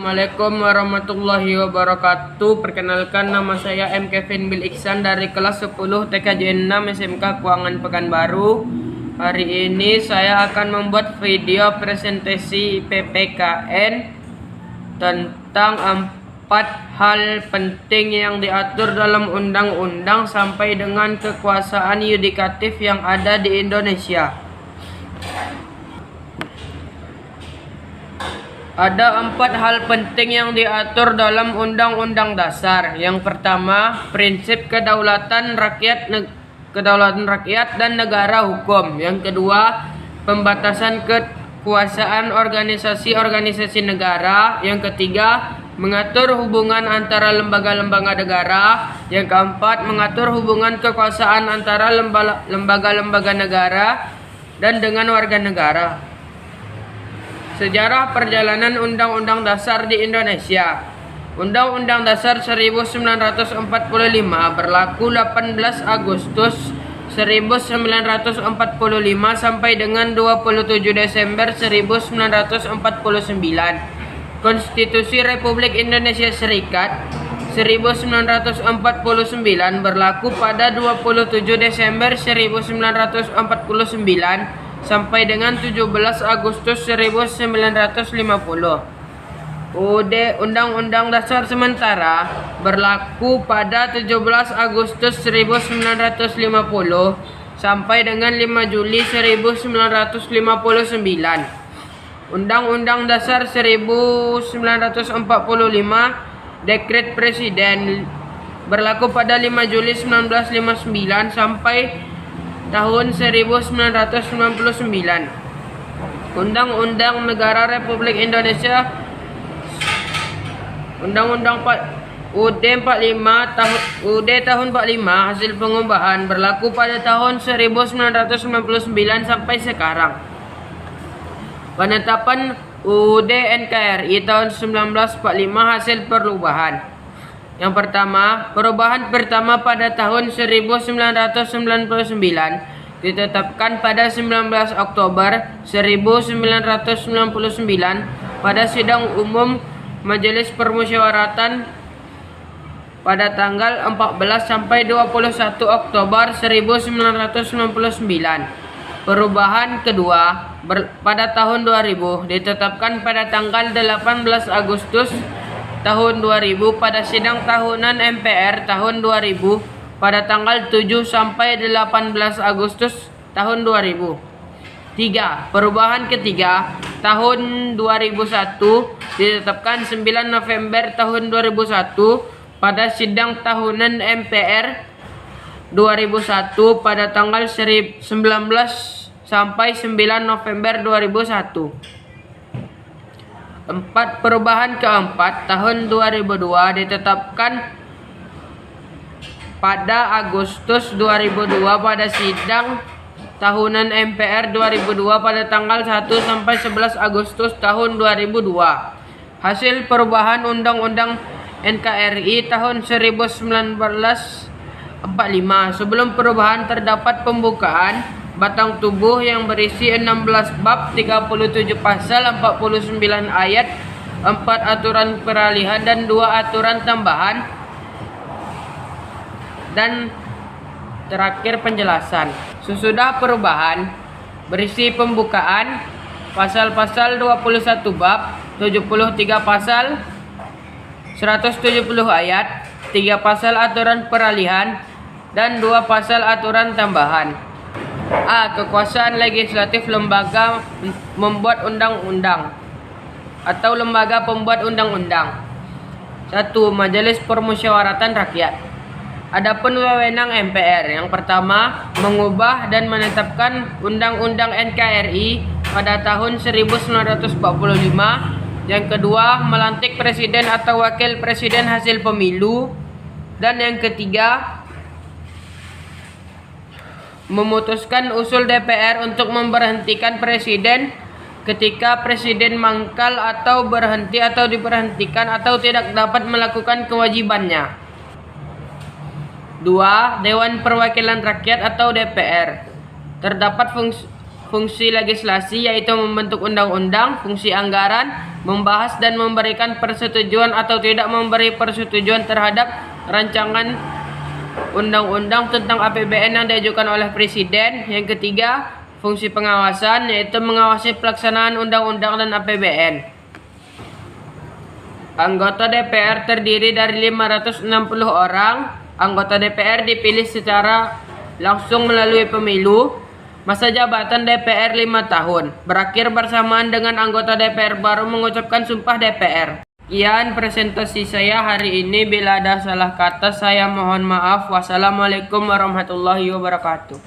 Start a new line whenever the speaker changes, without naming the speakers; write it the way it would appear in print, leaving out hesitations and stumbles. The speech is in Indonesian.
Assalamualaikum warahmatullahi wabarakatuh. Perkenalkan, nama saya M. Kevin Bil Iksan dari kelas 10 TKJ 6 SMK Kuangan Pekanbaru. Hari ini saya akan membuat video presentasi PPKN tentang 4 hal penting yang diatur dalam undang-undang sampai dengan kekuasaan yudikatif yang ada di Indonesia. Ada 4 hal penting yang diatur dalam Undang-Undang Dasar. Yang pertama, prinsip kedaulatan rakyat dan negara hukum. Yang kedua, pembatasan kekuasaan organisasi-organisasi negara. Yang ketiga, mengatur hubungan antara lembaga-lembaga negara. Yang keempat, mengatur hubungan kekuasaan antara lembaga-lembaga negara dan dengan warga negara. Sejarah perjalanan Undang-Undang Dasar di Indonesia. Undang-Undang Dasar 1945 berlaku 18 Agustus 1945 sampai dengan 27 Desember 1949. Konstitusi Republik Indonesia Serikat 1949 berlaku pada 27 Desember 1949 sampai dengan 17 Agustus 1950. Undang-Undang Dasar sementara berlaku pada 17 Agustus 1950 sampai dengan 5 Juli 1959. Undang-Undang Dasar 1945 Dekret Presiden berlaku pada 5 Juli 1959 sampai tahun 1999. Undang-Undang Negara Republik Indonesia UUD 45 tahun 45 hasil pengubahan berlaku pada tahun 1999 sampai sekarang. Penetapan UUD NKRI tahun 1945 hasil perubahan. Yang pertama, perubahan pertama pada tahun 1999 ditetapkan pada 19 Oktober 1999 pada sidang umum Majelis Permusyawaratan pada tanggal 14 sampai 21 Oktober 1999. Perubahan kedua pada tahun 2000 ditetapkan pada tanggal 18 Agustus tahun 2000 pada sidang tahunan MPR tahun 2000 pada tanggal 7 sampai 18 Agustus tahun 2000. 3. Perubahan ketiga tahun 2001 ditetapkan 9 November tahun 2001 pada sidang tahunan MPR 2001 pada tanggal 19 sampai 9 November 2001. 4. Perubahan keempat tahun 2002 ditetapkan pada Agustus 2002 pada sidang tahunan MPR 2002 pada tanggal 1 sampai 11 Agustus tahun 2002. Hasil perubahan Undang-Undang NKRI tahun 1945. Sebelum perubahan terdapat pembukaan batang tubuh yang berisi 16 bab, 37 pasal, 49 ayat, 4 aturan peralihan dan 2 aturan tambahan, dan terakhir penjelasan. Sesudah perubahan berisi pembukaan pasal-pasal 21 bab, 73 pasal, 170 ayat, 3 pasal aturan peralihan, dan 2 pasal aturan tambahan. A. Kekuasaan legislatif lembaga membuat undang-undang atau lembaga pembuat undang-undang. 1. Majelis Permusyawaratan Rakyat. Adapun wewenang MPR, yang pertama, mengubah dan menetapkan Undang-Undang NKRI pada tahun 1945. Yang kedua, melantik presiden atau wakil presiden hasil pemilu. Dan yang ketiga, memutuskan usul DPR untuk memberhentikan presiden ketika presiden mangkal atau berhenti atau diberhentikan atau tidak dapat melakukan kewajibannya. 2. Dewan Perwakilan Rakyat atau DPR. Terdapat fungsi legislasi yaitu membentuk undang-undang, fungsi anggaran, membahas dan memberikan persetujuan atau tidak memberi persetujuan terhadap rancangan undang-undang tentang APBN yang diajukan oleh Presiden. Yang ketiga, fungsi pengawasan yaitu mengawasi pelaksanaan undang-undang dan APBN. Anggota DPR terdiri dari 560 orang. Anggota DPR dipilih secara langsung melalui pemilu. Masa jabatan DPR 5 tahun, berakhir bersamaan dengan anggota DPR baru mengucapkan sumpah DPR. Sekian presentasi saya hari ini. Bila ada salah kata saya mohon maaf. Wassalamualaikum warahmatullahi wabarakatuh.